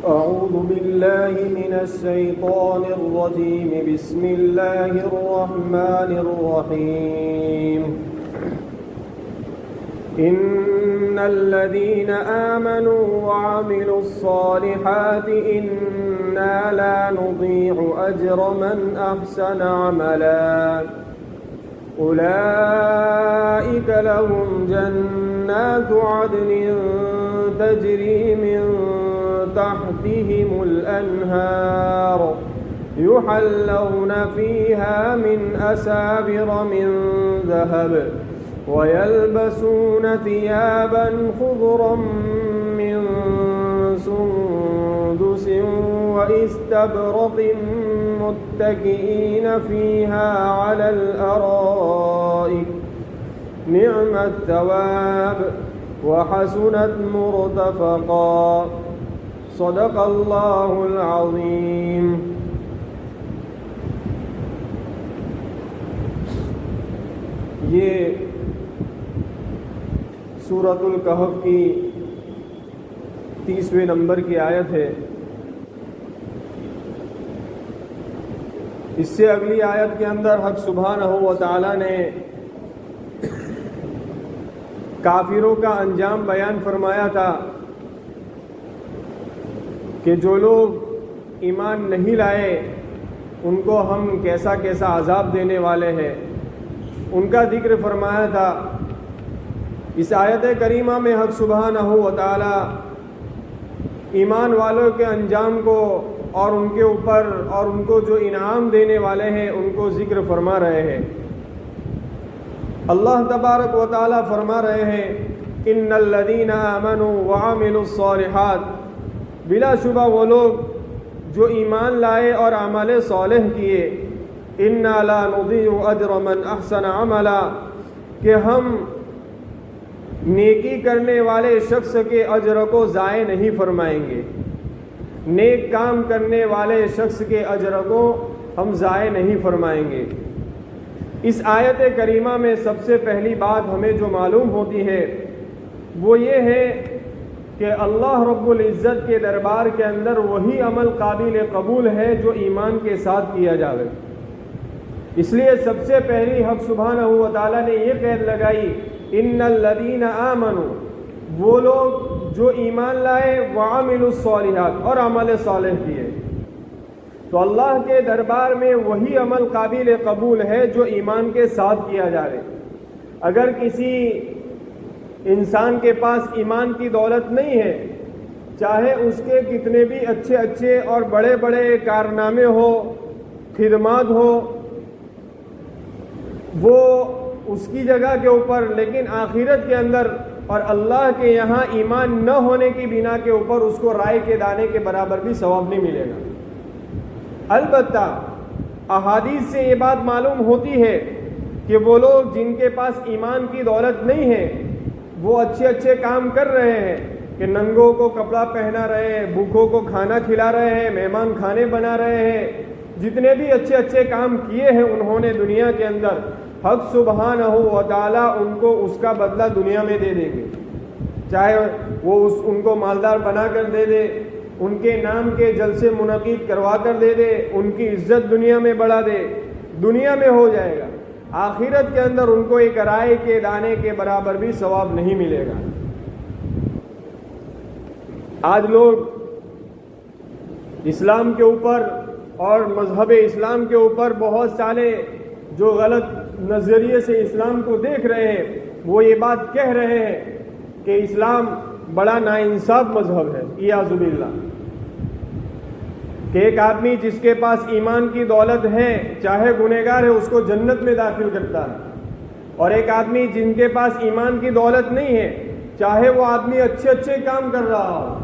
أعوذ بالله من الشيطان الرجيم بسم الله الرحمن الرحيم إن الذين آمنوا وعملوا الصالحات إنا لا نضيع أجر من أحسن عملا أولئك لهم جنات عدن تجري من تحتهم الأنهار يحلون فيها من أساور من ذهب ويلبسون ثيابا خضرا من سندس واستبرق متكئين فيها على الأرائك نعم الثواب وحسنت مرتفقا صدق اللہ العظیم۔ یہ سورۃ الکہف کی 30ویں نمبر کی آیت ہے۔ اس سے اگلی آیت کے اندر حق سبحانہ و تعالی نے کافروں کا انجام بیان فرمایا تھا کہ جو لوگ ایمان نہیں لائے ان کو ہم کیسا کیسا عذاب دینے والے ہیں، ان کا ذکر فرمایا تھا۔ اس آیت کریمہ میں حق سبحانہ و تعالی ایمان والوں کے انجام کو اور ان کے اوپر اور ان کو جو انعام دینے والے ہیں ان کو ذکر فرما رہے ہیں۔ اللہ تبارک و تعالی فرما رہے ہیں ان الذین آمنوا وعملوا الصالحات، بلا شبہ وہ لوگ جو ایمان لائے اور عمل صالح کیے، انا لا نضیع اجر من احسن عملا، کہ ہم نیکی کرنے والے شخص کے اجر کو ضائع نہیں فرمائیں گے، نیک کام کرنے والے شخص کے اجر کو ہم ضائع نہیں فرمائیں گے۔ اس آیت کریمہ میں سب سے پہلی بات ہمیں جو معلوم ہوتی ہے وہ یہ ہے کہ اللہ رب العزت کے دربار کے اندر وہی عمل قابل قبول ہے جو ایمان کے ساتھ کیا جائے۔ اس لیے سب سے پہلی حق سبحانہ و تعالیٰ نے یہ قید لگائی ان الذین آمنوا، وہ لوگ جو ایمان لائے، وعملوا الصالحات، اور عمل صالح کیے، تو اللہ کے دربار میں وہی عمل قابل قبول ہے جو ایمان کے ساتھ کیا جائے۔ اگر کسی انسان کے پاس ایمان کی دولت نہیں ہے، چاہے اس کے کتنے بھی اچھے اچھے اور بڑے بڑے کارنامے ہو، خدمات ہو، وہ اس کی جگہ کے اوپر، لیکن آخرت کے اندر اور اللہ کے یہاں ایمان نہ ہونے کی بنا کے اوپر اس کو رائے کے دانے کے برابر بھی ثواب نہیں ملے گا۔ البتہ احادیث سے یہ بات معلوم ہوتی ہے کہ وہ لوگ جن کے پاس ایمان کی دولت نہیں ہے وہ اچھے اچھے کام کر رہے ہیں کہ ننگوں کو کپڑا پہنا رہے ہیں، بھوکوں کو کھانا کھلا رہے ہیں، مہمان کھانے بنا رہے ہیں، جتنے بھی اچھے اچھے کام کیے ہیں انہوں نے دنیا کے اندر، حق سبحانہ و تعالیٰ ان کو اس کا بدلہ دنیا میں دے دیں گے، چاہے وہ ان کو مالدار بنا کر دے دے، ان کے نام کے جلسے منعقد کروا کر دے دے، ان کی عزت دنیا میں بڑھا دے، دنیا میں ہو جائے گا، آخرت کے اندر ان کو ایک رائے کے دانے کے برابر بھی ثواب نہیں ملے گا۔ آج لوگ اسلام کے اوپر اور مذہب اسلام کے اوپر بہت سارے جو غلط نظریے سے اسلام کو دیکھ رہے ہیں، وہ یہ بات کہہ رہے ہیں کہ اسلام بڑا ناانصاف مذہب ہے، اعوذ باللہ، کہ ایک آدمی جس کے پاس ایمان کی دولت ہے، چاہے گنہگار ہے، اس کو جنت میں داخل کرتا ہے، اور ایک آدمی جن کے پاس ایمان کی دولت نہیں ہے، چاہے وہ آدمی اچھے اچھے کام کر رہا ہو،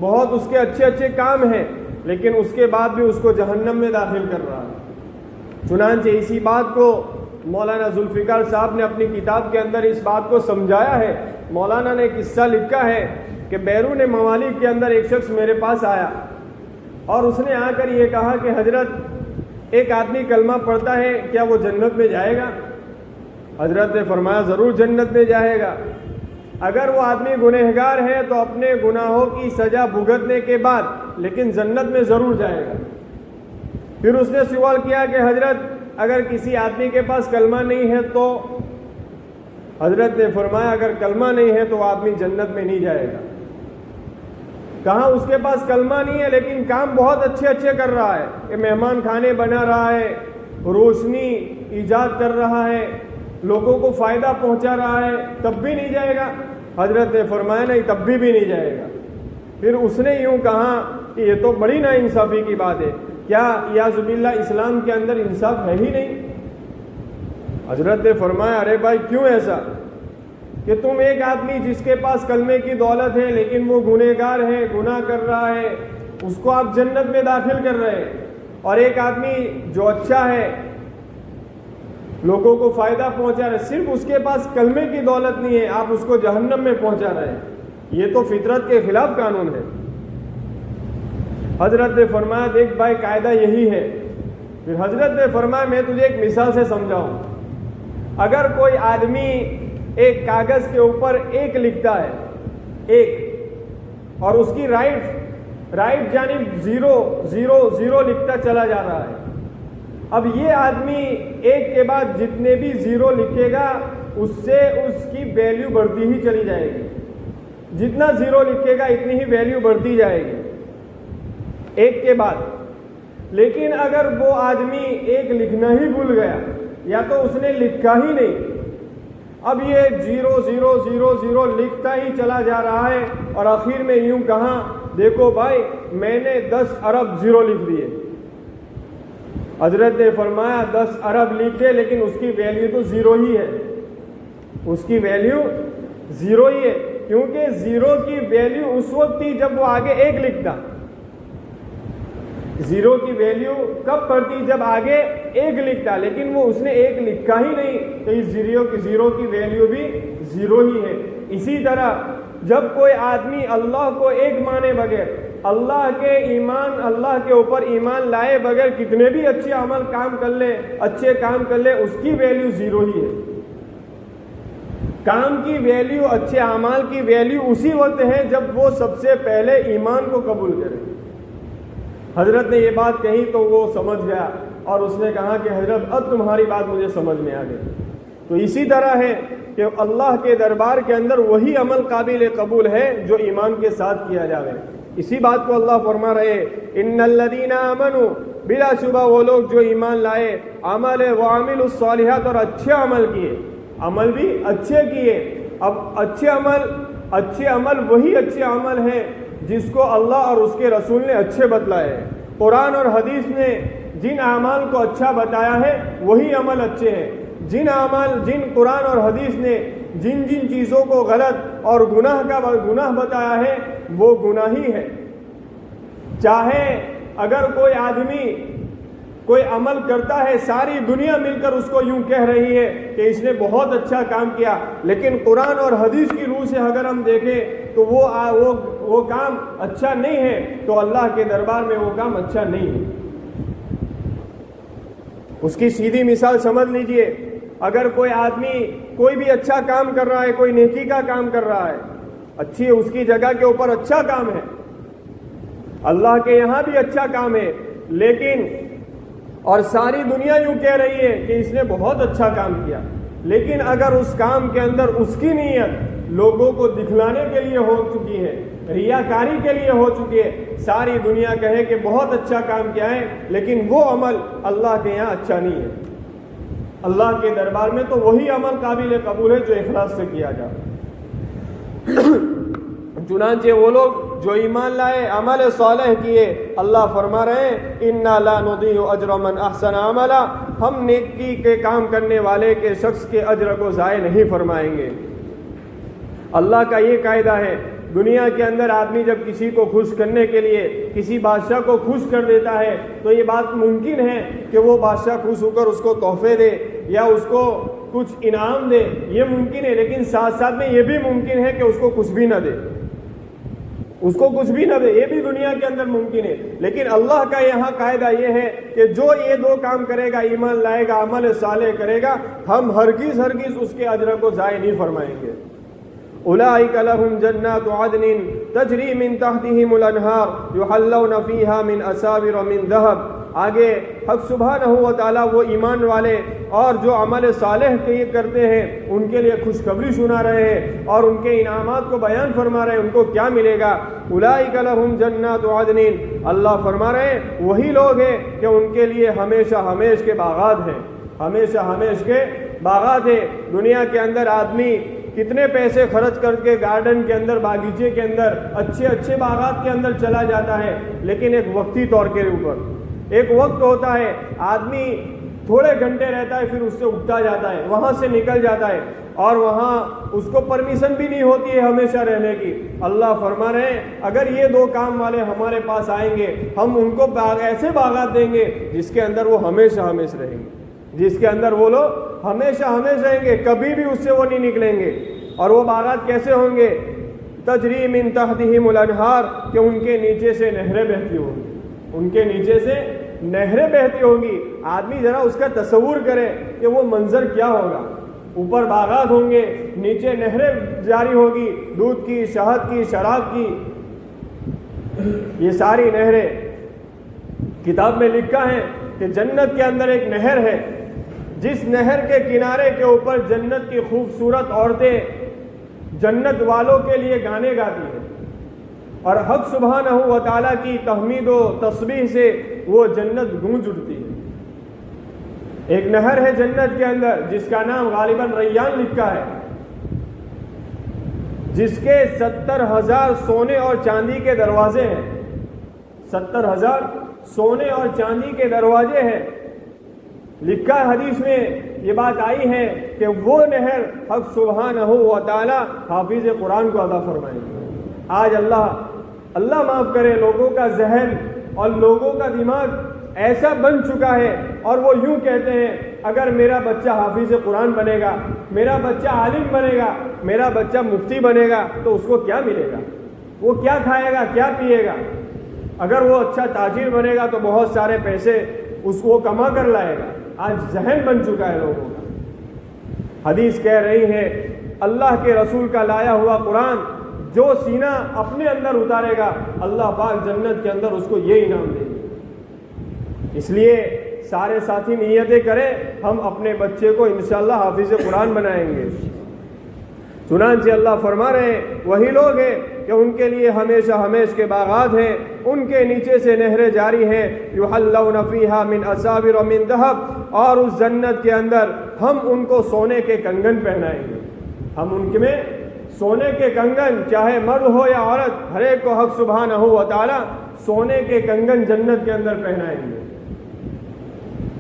بہت اس کے اچھے اچھے کام ہیں، لیکن اس کے بعد بھی اس کو جہنم میں داخل کر رہا ہے۔ چنانچہ اسی بات کو مولانا ذوالفقار صاحب نے اپنی کتاب کے اندر اس بات کو سمجھایا ہے۔ مولانا نے قصہ لکھا ہے کہ بیرون ممالک کے اندر ایک شخص میرے پاس آیا اور اس نے آ کر یہ کہا کہ حضرت ایک آدمی کلمہ پڑھتا ہے، کیا وہ جنت میں جائے گا؟ حضرت نے فرمایا ضرور جنت میں جائے گا۔ اگر وہ آدمی گنہگار ہے تو اپنے گناہوں کی سزا بھگتنے کے بعد لیکن جنت میں ضرور جائے گا۔ پھر اس نے سوال کیا کہ حضرت اگر کسی آدمی کے پاس کلمہ نہیں ہے تو؟ حضرت نے فرمایا اگر کلمہ نہیں ہے تو وہ آدمی جنت میں نہیں جائے گا۔ کہاں اس کے پاس کلمہ نہیں ہے لیکن کام بہت اچھے اچھے کر رہا ہے، کہ مہمان کھانے بنا رہا ہے، روشنی ایجاد کر رہا ہے، لوگوں کو فائدہ پہنچا رہا ہے، تب بھی نہیں جائے گا؟ حضرت نے فرمایا نہیں، تب بھی نہیں جائے گا۔ پھر اس نے یوں کہا کہ یہ تو بڑی نا انصافی کی بات ہے، کیا یعوذ باللہ اسلام کے اندر انصاف ہے ہی نہیں؟ حضرت نے فرمایا ارے بھائی کیوں ایسا کہ تم ایک آدمی جس کے پاس کلمے کی دولت ہے لیکن وہ گنہگار ہے، گناہ کر رہا ہے، اس کو آپ جنت میں داخل کر رہے ہیں، اور ایک آدمی جو اچھا ہے، لوگوں کو فائدہ پہنچا رہے، صرف اس کے پاس کلمے کی دولت نہیں ہے، آپ اس کو جہنم میں پہنچا رہے ہیں۔ یہ تو فطرت کے خلاف قانون ہے۔ حضرت نے فرمایا دیکھ بھائی قاعدہ یہی ہے۔ پھر حضرت نے فرمایا میں تجھے ایک مثال سے سمجھاؤں۔ اگر کوئی آدمی ایک کاغذ کے اوپر ایک لکھتا ہے، ایک، اور اس کی رائٹ جانب 0 لکھتا چلا جا رہا ہے۔ اب یہ آدمی ایک کے بعد جتنے بھی 0 لکھے گا اس سے اس کی ویلیو بڑھتی ہی چلی جائے گی، جتنا 0 لکھے گا اتنی ہی ویلیو بڑھتی جائے گی ایک کے بعد۔ لیکن اگر وہ آدمی ایک لکھنا ہی بھول گیا یا تو اس نے لکھا ہی نہیں، اب یہ 0 لکھتا ہی چلا جا رہا ہے، اور آخر میں یوں کہا دیکھو بھائی میں نے 10 ارب 0 لکھ دیے۔ حضرت نے فرمایا 10 ارب لکھے لیکن اس کی ویلیو تو 0 ہی ہے، اس کی ویلیو 0 ہی ہے، کیونکہ 0 کی ویلیو اس وقت تھی جب وہ آگے ایک لکھتا۔ 0 کی ویلیو کب پڑتی؟ جب آگے ایک لکھتا، لیکن وہ اس نے ایک لکھا ہی نہیں تو اس 0 کی ویلیو بھی 0 ہی ہے۔ اسی طرح جب کوئی آدمی اللہ کو ایک مانے بغیر، اللہ کے اوپر ایمان لائے بغیر کتنے بھی اچھے کام کر لے اس کی ویلیو 0 ہی ہے۔ کام کی ویلیو، اچھے اعمال کی ویلیو اسی وقت ہے جب وہ سب سے پہلے ایمان کو قبول کرے۔ حضرت نے یہ بات کہی تو وہ سمجھ گیا اور اس نے کہا کہ حضرت اب تمہاری بات مجھے سمجھ میں آ گئی۔ تو اسی طرح ہے کہ اللہ کے دربار کے اندر وہی عمل قابل قبول ہے جو ایمان کے ساتھ کیا جاوے۔ اسی بات کو اللہ فرما رہے ان الذین آمنوا، بلا شبہ وہ لوگ جو ایمان لائے، عمل وعملوا الصالحات، اور اچھے عمل کیے، عمل بھی اچھے کیے۔ اب اچھے عمل وہی اچھے عمل ہیں جس کو اللہ اور اس کے رسول نے اچھے بتلائے ہیں۔ قرآن اور حدیث نے جن اعمال کو اچھا بتایا ہے وہی عمل اچھے ہیں۔ جن قرآن اور حدیث نے جن چیزوں کو غلط اور گناہ بتایا ہے وہ گناہ ہی ہے۔ چاہے اگر کوئی آدمی کوئی عمل کرتا ہے، ساری دنیا مل کر اس کو یوں کہہ رہی ہے کہ اس نے بہت اچھا کام کیا، لیکن قرآن اور حدیث کی روح سے اگر ہم دیکھیں تو وہ کام اچھا نہیں ہے، تو اللہ کے دربار میں وہ کام اچھا نہیں ہے۔ اس کی سیدھی مثال سمجھ لیجئے، اگر کوئی آدمی کوئی بھی اچھا کام کر رہا ہے، کوئی نیکی کا کام کر رہا ہے، اچھی اس کی جگہ کے اوپر اچھا کام ہے، اللہ کے یہاں بھی اچھا کام ہے، لیکن اور ساری دنیا یوں کہہ رہی ہے کہ اس نے بہت اچھا کام کیا، لیکن اگر اس کام کے اندر اس کی نیت لوگوں کو دکھلانے کے لیے ہو چکی ہے، ریاکاری کے لیے ہو چکی ہے، ساری دنیا کہے کہ بہت اچھا کام کیا ہے، لیکن وہ عمل اللہ کے یہاں اچھا نہیں ہے۔ اللہ کے دربار میں تو وہی عمل قابل قبول ہے جو اخلاص سے کیا جائے۔ چنانچہ وہ لوگ جو ایمان لائے، عمل صالح کیے، اللہ فرما رہے ہیں انا لا نضيع اجر من احسن عملا، ہم نیکی کے کام کرنے والے کے شخص کے اجر کو ضائع نہیں فرمائیں گے۔ اللہ کا یہ قاعدہ ہے، دنیا کے اندر آدمی جب کسی کو خوش کرنے کے لیے کسی بادشاہ کو خوش کر دیتا ہے تو یہ بات ممکن ہے کہ وہ بادشاہ خوش ہو کر اس کو تحفے دے یا اس کو کچھ انعام دے، یہ ممکن ہے، لیکن ساتھ ساتھ میں یہ بھی ممکن ہے کہ اس کو کچھ بھی نہ دے، یہ بھی دنیا کے اندر ممکن ہے۔ لیکن اللہ کا یہاں قاعدہ یہ ہے کہ جو یہ دو کام کرے گا، ایمان لائے گا، عمل صالح کرے گا، ہم ہرگز اس کے اجر کو ضائع نہیں فرمائیں گے۔ اولئک لہم جنات عدن تجری من تحتہم الانہار یحلون فیہا من اساور من ذہب. آگے حق سبحانہ و تعالیٰ وہ ایمان والے اور جو عمل صالح کرتے ہیں ان کے لیے خوشخبری سنا رہے ہیں اور ان کے انعامات کو بیان فرما رہے ہیں. ان کو کیا ملے گا؟ اولئک لہم جنات عدن. اللہ فرما رہے ہیں وہی لوگ ہیں کہ ان کے لیے ہمیشہ ہمیش کے باغات ہیں. ہمیشہ ہمیش کے باغات ہیں. دنیا کے اندر آدمی کتنے پیسے خرچ کر کے گارڈن کے اندر، باغیچے کے اندر، اچھے اچھے باغات کے اندر چلا جاتا ہے، لیکن ایک وقتی طور کے اوپر ایک وقت ہوتا ہے، آدمی تھوڑے گھنٹے رہتا ہے پھر اس سے اٹھتا جاتا ہے، وہاں سے نکل جاتا ہے اور وہاں اس کو پرمیشن بھی نہیں ہوتی ہے ہمیشہ رہنے کی. اللہ فرما رہے ہیں اگر یہ دو کام والے ہمارے پاس آئیں گے ہم ان کو ایسے باغات دیں گے جس کے اندر وہ ہمیشہ ہمیش رہیں گے، جس کے اندر وہ لوگ ہمیشہ ہمیش رہیں گے، کبھی بھی اس سے وہ نہیں نکلیں گے. اور وہ باغات کیسے ہوں گے؟ تجری من تحتہم الانہار، کہ ان کے نیچے سے نہریں بہتی ہوں گی. ان کے نیچے سے نہریں بہتی ہوں گی. آدمی ذرا اس کا تصور کرے کہ وہ منظر کیا ہوگا. اوپر باغات ہوں گے، نیچے نہریں جاری ہوگی، دودھ کی، شہد کی، شراب کی، یہ ساری نہریں. کتاب میں لکھا ہے کہ جنت کے اندر ایک نہر ہے، جس نہر کے کنارے کے اوپر جنت کی خوبصورت عورتیں جنت والوں کے لیے گانے گاتی ہیں اور حق سبحانہ و تعالیٰ کی تحمید و تسبیح سے وہ جنت گونج اٹھتی ہے. ایک نہر ہے جنت کے اندر جس کا نام غالباً ریان لکھا ہے، جس کے 70,000 سونے اور چاندی کے دروازے ہیں. 70,000 سونے اور چاندی کے دروازے ہیں. لکھا ہے حدیث میں یہ بات آئی ہے کہ وہ نہر حق سبحانہ و تعالی حافظ قرآن کو عطا فرمائیں گے. آج اللہ معاف کرے، لوگوں کا ذہن اور لوگوں کا دماغ ایسا بن چکا ہے اور وہ یوں کہتے ہیں اگر میرا بچہ حافظ قرآن بنے گا، میرا بچہ عالم بنے گا، میرا بچہ مفتی بنے گا تو اس کو کیا ملے گا؟ وہ کیا کھائے گا، کیا پیے گا؟ اگر وہ اچھا تاجر بنے گا تو بہت سارے پیسے اس کو کما کر لائے گا. آج ذہن بن چکا ہے لوگوں کا. حدیث کہہ رہی ہے اللہ کے رسول کا لایا ہوا قرآن جو سینہ اپنے اندر اتارے گا اللہ پاک جنت کے اندر اس کو یہ انعام دے گا. اس لیے سارے ساتھی نیتیں کریں ہم اپنے بچے کو انشاءاللہ حافظ قرآن بنائیں گے. چنانچہ اللہ فرما رہے ہیں وہی لوگ ہیں کہ ان کے لیے ہمیشہ ہمیش کے باغات ہیں، ان کے نیچے سے نہریں جاری ہیں. یحلون فیہا من اساور من ذہب، اور اس جنت کے اندر ہم ان کو سونے کے کنگن پہنائیں گے. ہم ان میں سونے کے کنگن، چاہے مرد ہو یا عورت، ہر ایک کو حق سبحانہ و تعالی سونے کے کنگن جنت کے اندر پہنائیں گے.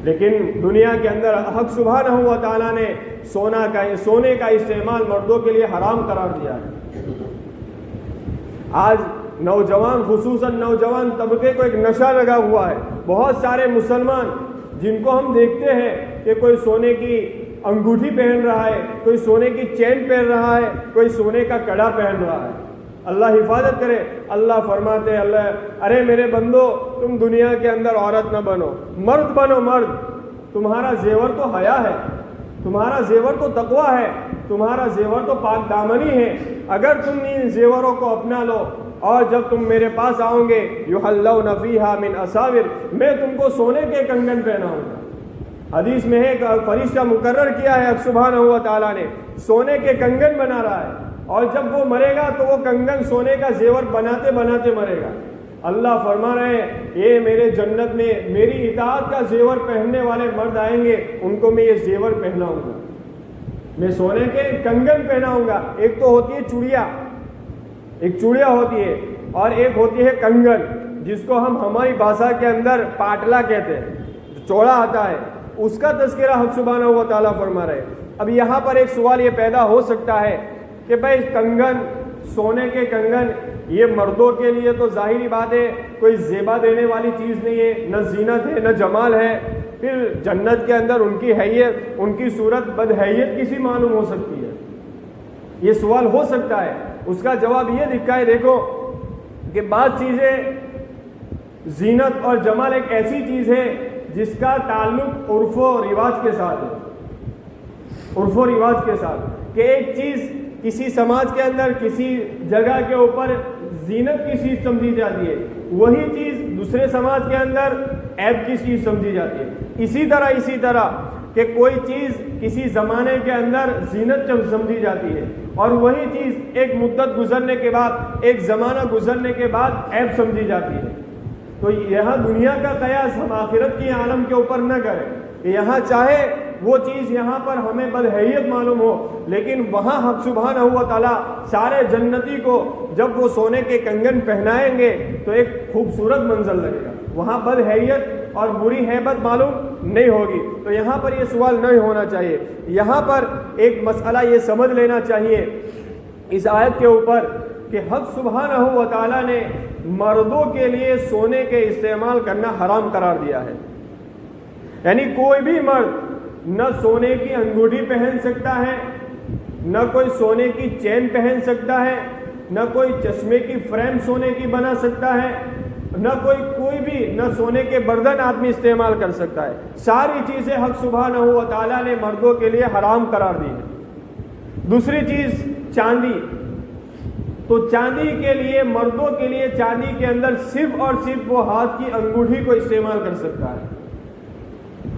لیکن دنیا کے اندر حق سبحانہ و تعالیٰ نے سونے کا استعمال مردوں کے لیے حرام قرار دیا ہے. آج نوجوان، خصوصاً نوجوان طبقے کو ایک نشہ لگا ہوا ہے. بہت سارے مسلمان جن کو ہم دیکھتے ہیں کہ کوئی سونے کی انگوٹھی پہن رہا ہے، کوئی سونے کی چین پہن رہا ہے، کوئی سونے کا کڑا پہن رہا ہے. اللہ حفاظت کرے. اللہ فرماتے ہیں ارے میرے بندو تم دنیا کے اندر عورت نہ بنو، مرد بنو. مرد، تمہارا زیور تو حیا ہے، تمہارا زیور تو تقویٰ ہے، تمہارا زیور تو پاک دامنی ہے. اگر تم ان زیوروں کو اپنا لو اور جب تم میرے پاس آؤ گے یحلون فیہا من اساور، میں تم کو سونے کے کنگن پہناؤں گا. حدیث میں ہے کہ فرشتہ مقرر کیا ہے سبحانہ و تعالیٰ نے، سونے کے کنگن بنا رہا ہے اور جب وہ مرے گا تو وہ کنگن سونے کا زیور بناتے بناتے مرے گا. اللہ فرما رہے ہیں یہ میرے جنت میں میری اطاعت کا زیور پہننے والے مرد آئیں گے، ان کو میں یہ زیور پہناؤں گا، میں سونے کے کنگن پہناؤں گا. ایک تو ہوتی ہے چوڑیا، ایک چوڑیا ہوتی ہے، اور ایک ہوتی ہے کنگن جس کو ہم ہماری بھاشا کے اندر پاٹلا کہتے ہیں، جو چوڑا آتا ہے، اس کا تذکرہ حق سبحانہ و تعالیٰ فرما رہے ہیں. اب یہاں پر ایک سوال یہ پیدا ہو سکتا ہے کہ بھائی کنگن، سونے کے کنگن، یہ مردوں کے لیے تو ظاہری بات ہے کوئی زیبا دینے والی چیز نہیں ہے، نہ زینت ہے نہ جمال ہے. پھر جنت کے اندر ان کی حیت، ان کی صورت بدحیت کسی معلوم ہو سکتی ہے. یہ سوال ہو سکتا ہے. اس کا جواب یہ دکھا ہے دیکھو کہ بعض چیزیں، زینت اور جمال ایک ایسی چیز ہے جس کا تعلق عرف و رواج کے ساتھ ہے. عرف و رواج کے ساتھ، کہ ایک چیز کسی سماج کے اندر کسی جگہ کے اوپر زینت کی چیز سمجھی جاتی ہے، وہی چیز دوسرے سماج کے اندر عیب کی چیز سمجھی جاتی ہے۔ اسی طرح کہ کوئی چیز کسی زمانے کے اندر زینت سمجھی جاتی ہے اور وہی چیز ایک مدت گزرنے کے بعد، ایک زمانہ گزرنے کے بعد عیب سمجھی جاتی ہے۔ تو یہاں دنیا کا قیاس ہم آخرت کی عالم کے اوپر نہ کریں کہ یہاں چاہے وہ چیز یہاں پر ہمیں بدحیت معلوم ہو، لیکن وہاں حق سبحانہ و تعالیٰ سارے جنتی کو جب وہ سونے کے کنگن پہنائیں گے تو ایک خوبصورت منظر لگے گا، وہاں بدحیت اور بری ہیبت معلوم نہیں ہوگی۔ تو یہاں پر یہ سوال نہیں ہونا چاہیے۔ یہاں پر ایک مسئلہ یہ سمجھ لینا چاہیے اس آیت کے اوپر کہ حق سبحانہ و تعالیٰ نے مردوں کے لیے سونے کے استعمال کرنا حرام قرار دیا ہے، یعنی کوئی بھی مرد نہ سونے کی انگوٹھی پہن سکتا ہے، نہ کوئی سونے کی چین پہن سکتا ہے، نہ کوئی چشمے کی فریم سونے کی بنا سکتا ہے، نہ کوئی بھی نہ سونے کے برتن آدمی استعمال کر سکتا ہے۔ ساری چیزیں حق سبحانہ و تعالیٰ نے مردوں کے لیے حرام قرار دی ہے۔ دوسری چیز چاندی، تو چاندی کے لیے مردوں کے لیے چاندی کے اندر صرف اور صرف وہ ہاتھ کی انگوٹھی کو استعمال کر سکتا ہے،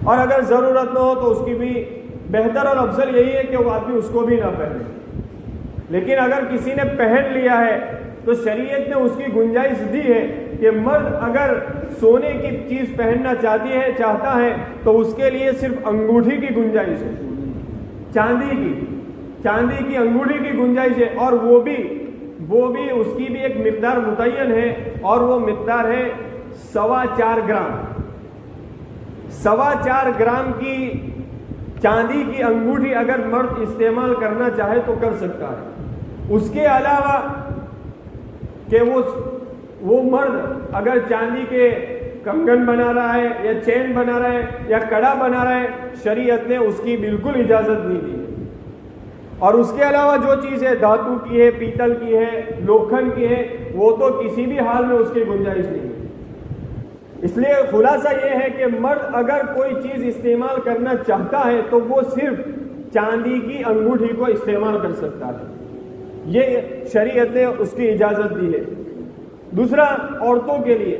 اور اگر ضرورت نہ ہو تو اس کی بھی بہتر اور افضل یہی ہے کہ وہ آدمی اس کو بھی نہ پہنے۔ لیکن اگر کسی نے پہن لیا ہے تو شریعت نے اس کی گنجائش دی ہے کہ مرد اگر سونے کی چیز پہننا چاہتا ہے تو اس کے لیے صرف انگوٹھی کی گنجائش ہے، چاندی کی انگوٹھی کی گنجائش ہے، اور وہ بھی اس کی بھی ایک مقدار متعین ہے، اور وہ مقدار ہے 4.25 گرام۔ 4.25 گرام کی چاندی کی انگوٹھی اگر مرد استعمال کرنا چاہے تو کر سکتا ہے۔ اس کے علاوہ کہ وہ مرد اگر چاندی کے کنگن بنا رہا ہے یا چین بنا رہا ہے یا کڑا بنا رہا ہے، شریعت نے اس کی بالکل اجازت نہیں دی۔ اور اس کے علاوہ جو چیز ہے دھاتو کی ہے، پیتل کی ہے، لوکھن کی ہے، وہ تو کسی بھی حال میں اس کی گنجائش نہیں ہے۔ اس لیے خلاصہ یہ ہے کہ مرد اگر کوئی چیز استعمال کرنا چاہتا ہے تو وہ صرف چاندی کی انگوٹھی کو استعمال کر سکتا ہے، یہ شریعت نے اس کی اجازت دی ہے۔ دوسرا عورتوں کے لیے،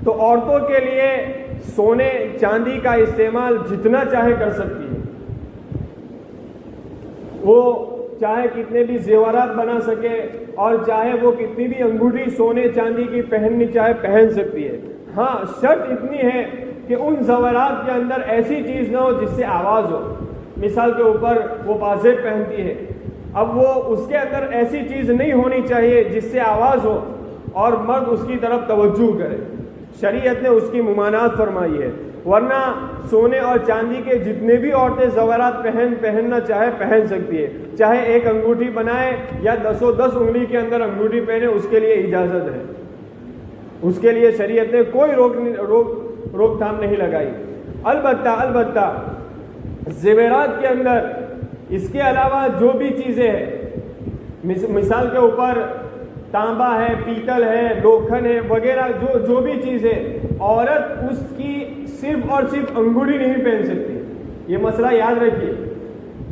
تو عورتوں کے لیے سونے چاندی کا استعمال جتنا چاہے کر سکتی ہے، وہ چاہے کتنے بھی زیورات بنا سکے اور چاہے وہ کتنی بھی انگوٹھی سونے چاندی کی پہننی چاہے پہن سکتی ہے۔ ہاں شرط اتنی ہے کہ ان زیورات کے اندر ایسی چیز نہ ہو جس سے آواز ہو۔ مثال کے اوپر وہ بازیب پہنتی ہے، اب وہ اس کے اندر ایسی چیز نہیں ہونی چاہیے جس سے آواز ہو اور مرد اس کی طرف توجہ کرے، شریعت نے اس کی ممانعت فرمائی ہے۔ ورنہ سونے اور چاندی کے جتنے بھی عورتیں زیورات پہننا چاہے پہن سکتی ہے، چاہے ایک انگوٹھی بنائے یا 10 انگلی کے اندر انگوٹھی پہنے، اس کے لیے اجازت ہے، اس کے لیے شریعت نے کوئی روک تھام نہیں لگائی۔ البتہ زیورات کے اندر اس کے علاوہ جو بھی چیزیں ہیں، مثال کے اوپر تانبا ہے، پیتل ہے، لوکھن ہے وغیرہ، جو بھی چیز ہے، عورت اس کی صرف اور صرف انگوٹھی نہیں پہن سکتی۔ یہ مسئلہ یاد رکھیے،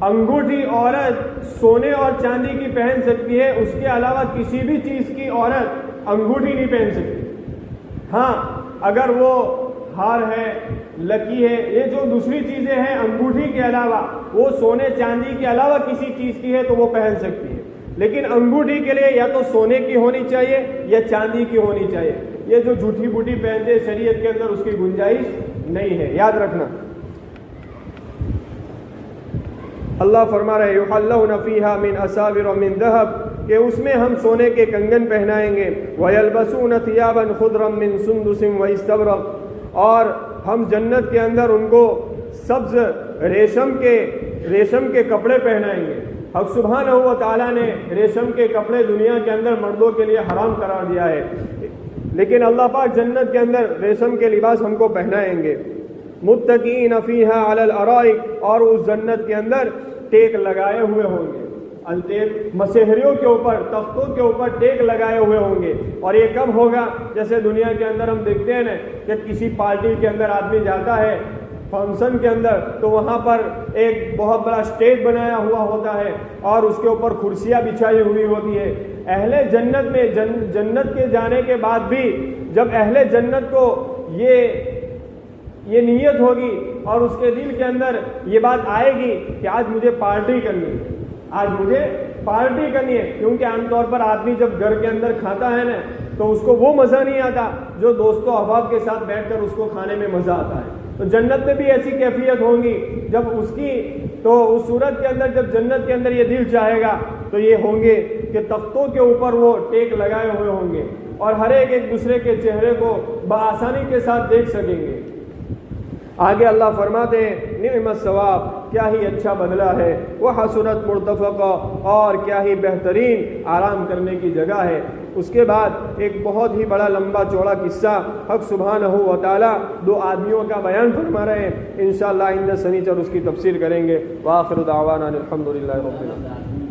انگوٹھی عورت سونے اور چاندی کی پہن سکتی ہے، اس کے علاوہ کسی بھی چیز کی عورت انگوٹھی نہیں پہن سکتی۔ ہاں اگر وہ ہار ہے، لکی ہے، یہ جو دوسری چیزیں ہیں انگوٹھی کے علاوہ، وہ سونے چاندی کے علاوہ کسی چیز کی ہے تو وہ پہن سکتی ہے، لیکن انگوٹھی کے لیے یا تو سونے کی ہونی چاہیے یا چاندی کی ہونی چاہیے۔ یہ جو جھوٹی بوٹی پہنتے ہیں شریعت کے اندر اس کی گنجائش نہیں ہے، یاد رکھنا۔ اللہ فرما رہے یحلون فیہا من اساور من ذہب، کہ اس میں ہم سونے کے کنگن پہنائیں گے، وَيَلْبَسُونَ ثِيَابًا خُضْرًا مِّن سُنْدُسٍ وَإِسْتَبْرَقٍ، اور ہم جنت کے اندر ان کو سبز ریشم کے کپڑے پہنائیں گے۔ حق سبحانہ و تعالیٰ نے ریشم کے کپڑے دنیا کے اندر مردوں کے لیے حرام قرار دیا ہے، لیکن اللہ پاک جنت کے اندر ریشم کے لباس ہم کو پہنائیں گے۔ متکئین فیہا علی الارائک، اور اس جنت کے اندر ٹیک لگائے ہوئے ہوں گے، مسہریوں کے اوپر، تختوں کے اوپر ٹیک لگائے ہوئے ہوں گے۔ اور یہ کب ہوگا؟ جیسے دنیا کے اندر ہم دیکھتے ہیں نا کہ کسی پارٹی کے اندر آدمی جاتا ہے، فنکشن کے اندر تو وہاں پر ایک بہت بڑا اسٹیج بنایا ہوا ہوتا ہے اور اس کے اوپر کرسیاں بچھائی ہوئی ہوتی ہے. اہل جنت میں جنت کے جانے کے بعد بھی جب اہل جنت کو یہ نیت ہوگی اور اس کے دل کے اندر یہ بات آئے گی کہ آج مجھے پارٹی کرنی ہے، آج مجھے پارٹی کرنی ہے. کیونکہ عام طور پر آدمی جب گھر کے اندر کھاتا ہے نا تو اس کو وہ مزہ نہیں آتا جو دوستوں احباب کے ساتھ بیٹھ کر اس کو کھانے میں مزہ آتا ہے. تو جنت میں بھی ایسی کیفیت ہوں گی جب اس صورت کے اندر جب جنت کے اندر یہ دل چاہے گا تو یہ ہوں گے کہ تختوں کے اوپر وہ ٹیک لگائے ہوئے ہوں گے اور ہر ایک دوسرے کے چہرے کو بآسانی کے ساتھ دیکھ سکیں گے. آگے اللہ فرماتے ہیں نعم الثواب، کیا ہی اچھا بدلہ ہے، وہ حسنت مرتفقہ، اور کیا ہی بہترین آرام کرنے کی جگہ ہے. اس کے بعد ایک بہت ہی بڑا لمبا چوڑا قصہ حق سبحانہ و تعالی دو آدمیوں کا بیان فرما رہے ہیں. انشاءاللہ آئندہ سنیچر اس کی تفسیر کریں گے. وآخر دعوانا الحمدللہ رب العالمین.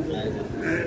Thank you.